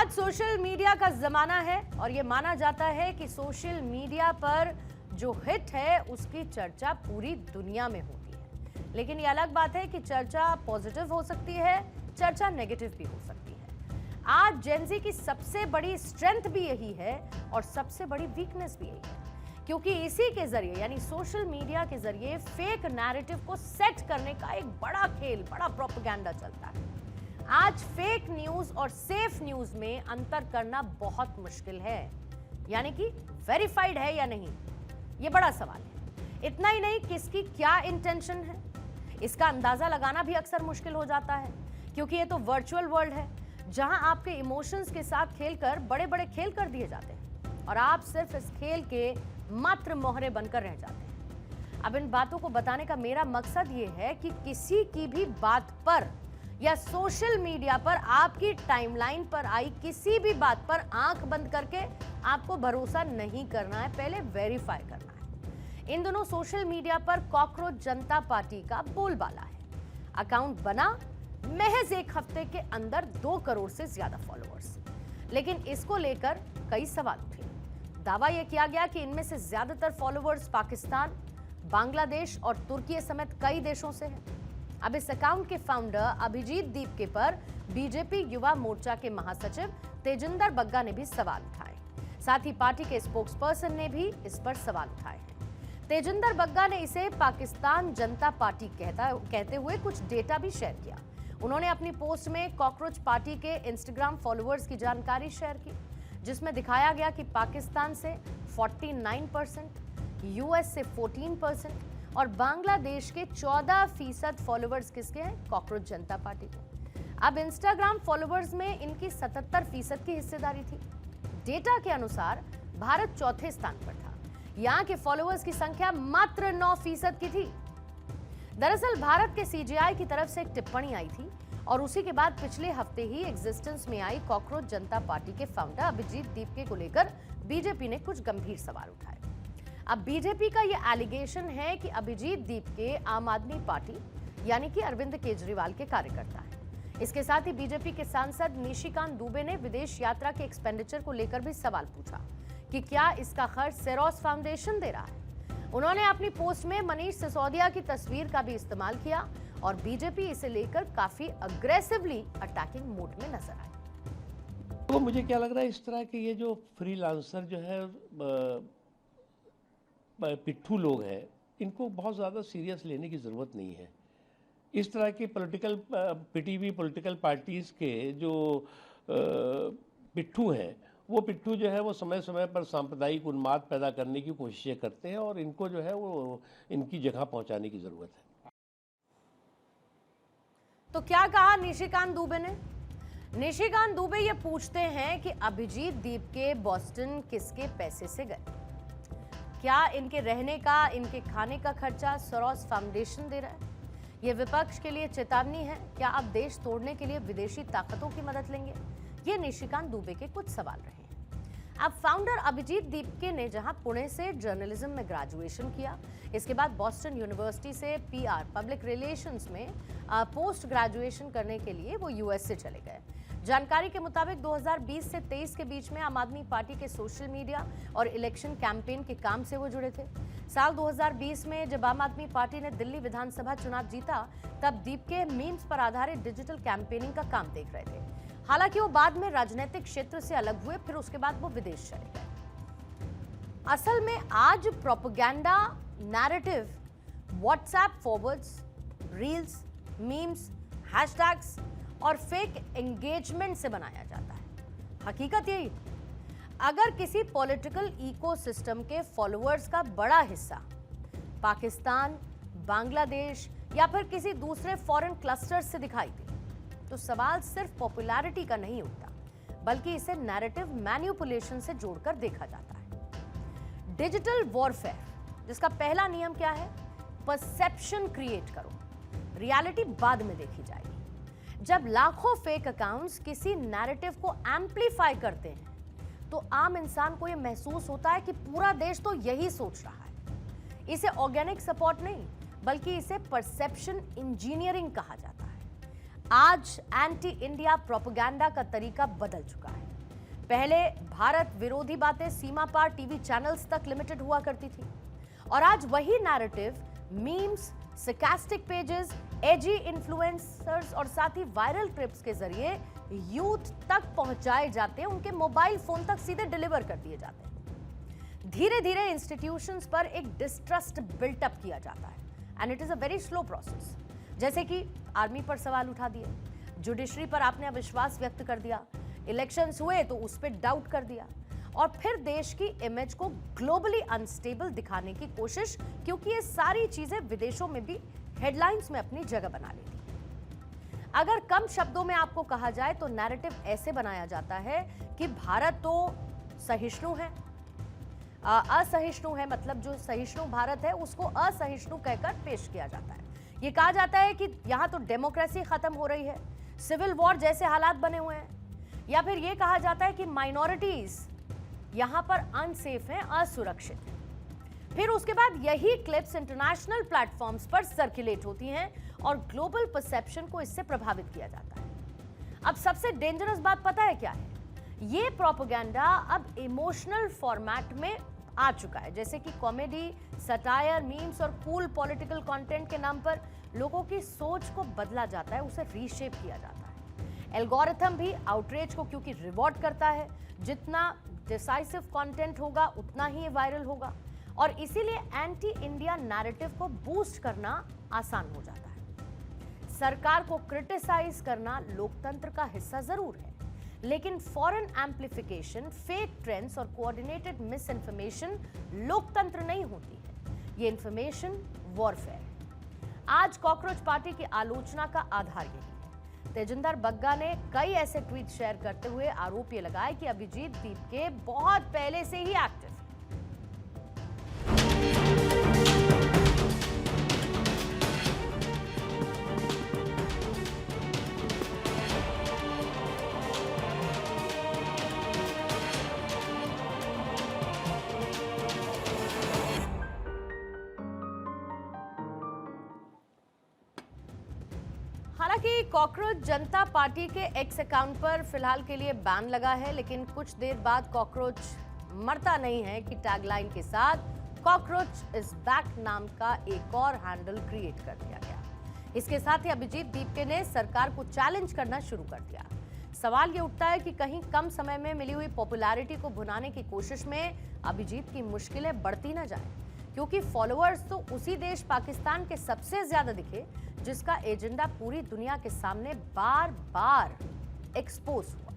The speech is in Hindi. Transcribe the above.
आज सोशल मीडिया का जमाना है और ये माना जाता है कि सोशल मीडिया पर जो हिट है उसकी चर्चा पूरी दुनिया में होती है। लेकिन ये अलग बात है कि चर्चा पॉजिटिव हो सकती है, चर्चा नेगेटिव भी हो सकती है। आज जेनजी की सबसे बड़ी स्ट्रेंथ भी यही है और सबसे बड़ी वीकनेस भी यही है, क्योंकि इसी के जरिए यानी सोशल मीडिया के जरिए फेक नैरेटिव को सेट करने का एक बड़ा खेल, बड़ा प्रोपेगेंडा चलता है। आज फेक न्यूज और सेफ न्यूज में अंतर करना बहुत मुश्किल है, यानी कि वेरीफाइड है या नहीं, यह बड़ा सवाल है। इतना ही नहीं, किसकी क्या इंटेंशन है इसका अंदाजा लगाना भी अक्सर मुश्किल हो जाता है, क्योंकि ये तो वर्चुअल वर्ल्ड है जहां आपके इमोशंस के साथ खेलकर बड़े बड़े खेल कर दिए जाते हैं और आप सिर्फ इस खेल के मात्र मोहरे बनकर रह जाते हैं। अब इन बातों को बताने का मेरा मकसद ये है कि किसी की भी बात पर या सोशल मीडिया पर आपकी टाइमलाइन पर आई किसी भी बात पर आंख बंद करके आपको भरोसा नहीं करना है, पहले वेरीफाई करना है। इन दोनों सोशल मीडिया पर कॉकरोच जनता पार्टी का बोलबाला है। अकाउंट बना महज एक हफ्ते के अंदर 2 करोड़ से ज्यादा फॉलोअर्स, लेकिन इसको लेकर कई सवाल उठे। दावा यह किया गया कि इनमें से ज्यादातर फॉलोअर्स पाकिस्तान, बांग्लादेश और तुर्की समेत कई देशों से हैं। अब इस अकाउंट के फाउंडर अभिजीत दीपके पर बीजेपी युवा मोर्चा के महासचिव तेजिंदर बग्गा ने भी सवाल उठाए। साथ ही पार्टी के स्पोक्स पर्सन ने भी इस पर सवाल उठाए हैं। तेजिंदर बग्गा ने इसे पाकिस्तान जनता पार्टी कहते हुए कुछ डेटा भी शेयर किया। उन्होंने अपनी पोस्ट में कॉकरोच पार्टी के इंस्टाग्राम फॉलोअर्स की जानकारी शेयर की, जिसमें दिखाया गया कि पाकिस्तान से 49%, यूएस से 14% और बांग्लादेश के 14% फॉलोअर्स किसके हैं? कॉकरोच जनता पार्टी के। अब इंस्टाग्राम फॉलोअर्स में इनकी 77% की हिस्सेदारी थी। डेटा के अनुसार भारत चौथे स्थान पर था। यहां के फॉलोअर्स की संख्या मात्र 9% की थी। दरअसल भारत के सीजेआई की तरफ से एक टिप्पणी आई थी और उसी के बाद पिछले हफ्ते ही एग्जिस्टेंस में आई कॉकरोच जनता पार्टी के फाउंडर अभिजीत दीपके को लेकर बीजेपी ने कुछ गंभीर सवाल उठाए। अब बीजेपी का यह एलिगेशन है कि अभिजीत दीपके आम आदमी पार्टी यानी कि अरविंद केजरीवाल के कार्यकर्ता हैं। इसके साथ ही बीजेपी के सांसद निशिकांत दुबे ने विदेश यात्रा के एक्सपेंडिचर को लेकर भी सवाल पूछा कि क्या इसका खर्च सेरोस फाउंडेशन दे रहा है। उन्होंने अपनी पोस्ट में मनीष सिसोदिया की तस्वीर का भी इस्तेमाल किया और बीजेपी इसे लेकर काफी अग्रेसिवली अटैकिंग मूड में नजर आई। तो मुझे क्या लग रहा है, इस तरह के ये जो फ्रीलांसर जो है पिट्ठू लोग हैं, इनको बहुत ज़्यादा सीरियस लेने की ज़रूरत नहीं है। इस तरह की पिटी हुई पॉलिटिकल पार्टीज़ के जो पिट्ठू हैं, वो पिट्ठू जो है वो समय समय पर सांप्रदायिक उन्माद पैदा करने की कोशिशें करते हैं और इनको जो है वो इनकी जगह पहुंचाने की ज़रूरत है। तो क्या कहा निशिकांत दुबे ने? निशिकांत दुबे ये पूछते हैं कि अभिजीत दीपके बॉस्टन किसके पैसे से गए? क्या इनके रहने का, इनके खाने का खर्चा सोरोस फाउंडेशन दे रहा है? ये विपक्ष के लिए चेतावनी है। क्या आप देश तोड़ने के लिए विदेशी ताकतों की मदद लेंगे? ये निशिकांत दुबे के कुछ सवाल रहे हैं। अब फाउंडर अभिजीत दीपके ने जहां पुणे से जर्नलिज्म में ग्रेजुएशन किया, इसके बाद बॉस्टन यूनिवर्सिटी से पीआर पब्लिक रिलेशंस में पोस्ट ग्रेजुएशन करने के लिए वो यूएस से चले गए। जानकारी के मुताबिक 2020 से 23 के बीच में आम आदमी पार्टी के सोशल मीडिया और इलेक्शन कैंपेन के काम से वो जुड़े थे। साल 2020 में जब आम आदमी पार्टी ने दिल्ली विधानसभा चुनाव जीता, तब दीपके मीम्स पर आधारित डिजिटल कैंपेनिंग का काम देख रहे थे। हालांकि वो बाद में राजनीतिक क्षेत्र से अलग हुए, फिर उसके बाद वो विदेश चले गए। असल में आज propaganda narrative WhatsApp forwards, reels, memes, hashtags और फेक एंगेजमेंट से बनाया जाता है। हकीकत यही, अगर किसी पॉलिटिकल इकोसिस्टम के फॉलोअर्स का बड़ा हिस्सा पाकिस्तान, बांग्लादेश या फिर किसी दूसरे फॉरेन क्लस्टर से दिखाई दे, तो सवाल सिर्फ पॉपुलैरिटी का नहीं उठता, बल्कि इसे नैरेटिव मैनिपुलेशन से जोड़कर देखा जाता है। डिजिटल वॉरफेयर, जिसका पहला नियम क्या है? परसेप्शन क्रिएट करो, रियलिटी बाद में देखी जाएगी। जब लाखों फेक अकाउंट्स किसी नैरेटिव को एम्पलीफाई करते हैं, तो आम इंसान को यह महसूस होता है कि पूरा देश तो यही सोच रहा है। इसे ऑर्गेनिक सपोर्ट नहीं, बल्कि इसे परसेप्शन इंजीनियरिंग कहा जाता है। आज एंटी इंडिया प्रोपेगेंडा का तरीका बदल चुका है। पहले भारत विरोधी बातें सीमा पार टीवी चैनल्स तक लिमिटेड हुआ करती थी और आज वही नैरेटिव मीम्स, sarcastic पेजेस, एजी इन्फ्लुएंसर्स और साथ ही वायरल क्लिप्स के जरिए यूथ तक पहुंचाए जाते हैं, उनके मोबाइल फोन तक सीधे डिलीवर कर दिए जाते हैं। धीरे धीरे इंस्टीट्यूशंस पर एक डिस्ट्रस्ट बिल्टअप किया जाता है and it is a very slow process. जैसे कि आर्मी पर सवाल उठा दिए, जुडिशरी पर आपने अविश्वास व्यक्त कर दिया, इलेक्शंस हुए तो उस पर डाउट कर दिया और फिर देश की इमेज को ग्लोबली अनस्टेबल दिखाने की कोशिश, क्योंकि ये सारी चीजें विदेशों में भी हेडलाइंस में अपनी जगह बना लेती हैं। अगर कम शब्दों में आपको कहा जाए तो नैरेटिव ऐसे बनाया जाता है कि भारत तो सहिष्णु है, असहिष्णु है, मतलब जो सहिष्णु भारत है उसको असहिष्णु कहकर पेश किया जाता है। ये कहा जाता है कि यहां तो डेमोक्रेसी खत्म हो रही है, सिविल वॉर जैसे हालात बने हुए हैं, या फिर ये कहा जाता है कि माइनॉरिटीज यहां पर अनसेफ हैं, असुरक्षित हैं। फिर उसके बाद यही क्लिप्स इंटरनेशनल प्लेटफॉर्म्स पर सर्कुलेट होती हैं और ग्लोबल परसेप्शन को इससे प्रभावित किया जाता है। अब सबसे डेंजरस बात पता है क्या है? ये प्रोपेगेंडा अब इमोशनल फॉर्मेट में आ चुका है, जैसे कि कॉमेडी, सटायर, मीम्स और कूल पॉलिटिकल कंटेंट के नाम पर लोगों की सोच को बदला जाता है, उसे रीशेप किया जाता है। एल्गोरिथम भी आउटरीच को क्योंकि रिवॉर्ड करता है, जितना डिसाइसिव कंटेंट होगा उतना ही वायरल होगा और इसीलिए एंटी इंडिया नैरेटिव को बूस्ट करना आसान हो जाता है। सरकार को क्रिटिसाइज करना लोकतंत्र का हिस्सा जरूर है, लेकिन फॉरेन एम्प्लीफिकेशन, फेक ट्रेंड्स और कोऑर्डिनेटेड मिस इन्फॉर्मेशन लोकतंत्र नहीं होती है, ये इंफॉर्मेशन वॉरफेयर है। आज कॉकरोच पार्टी की आलोचना का आधार यही है। तेजिंदर बग्गा ने कई ऐसे ट्वीट शेयर करते हुए आरोप ये लगाए कि अभिजीत दीपके बहुत पहले से ही एक्टिव है। हालांकि कॉकरोच जनता पार्टी के एक्स अकाउंट पर फिलहाल के लिए बैन लगा है, लेकिन कुछ देर बाद कॉकरोच मरता नहीं है कि टैगलाइन के साथ कॉकरोच इज बैक नाम का एक और हैंडल क्रिएट कर दिया गया। इसके साथ ही अभिजीत दीपके ने सरकार को चैलेंज करना शुरू कर दिया। सवाल ये उठता है कि कहीं कम समय में मिली हुई पॉपुलैरिटी को भुनाने की कोशिश में अभिजीत की मुश्किलें बढ़ती न जाए, क्योंकि फॉलोअर्स तो उसी देश पाकिस्तान के सबसे ज्यादा दिखे जिसका एजेंडा पूरी दुनिया के सामने बार बार एक्सपोज हुआ।